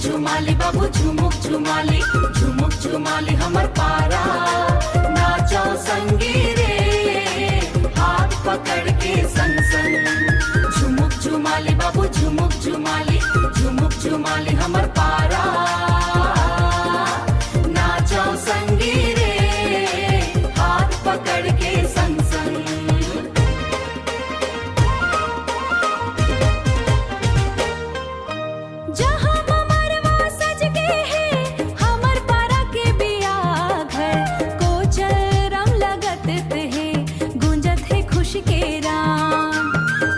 झुमाली बाबू झुमुक झुमाली, झुमुक झुमाली हमर पारा। नाचो संगी रे हाथ पकड़ के संग संग। झुमुक झुमाली बाबू झुमुक झुमाली, झुमुक झुमाली हमर पारा। नाचो संगी रे हाथ पकड़ के संग संग। जहाँ ममरवा सज के है हमर पारा के बिया घर। कोचरम लगत है गूंजत है खुश के राम।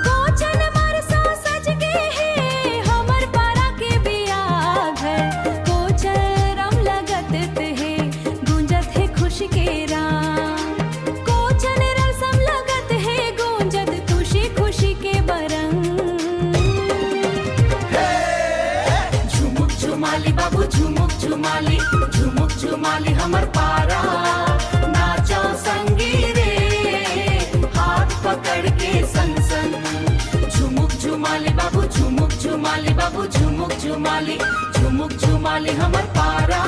कोचन मरसा सज के है हमर पारा के बिया घर। कोचरम लगत है गूंजत है खुश के राम। कोचन रसम लगत है गूंजत खुशी खुशी के बरंग। झुमाली बाबू झुमुक झुमाली, झुमुक झुमाली हमर पारा। नाचो संगी रे हाथ पकड़ के संग संग। झुमुक झुमाली बाबू झुमुक झुमाली बाबू झुमुक झुमाली, झुमुक झुमाली हमर पारा।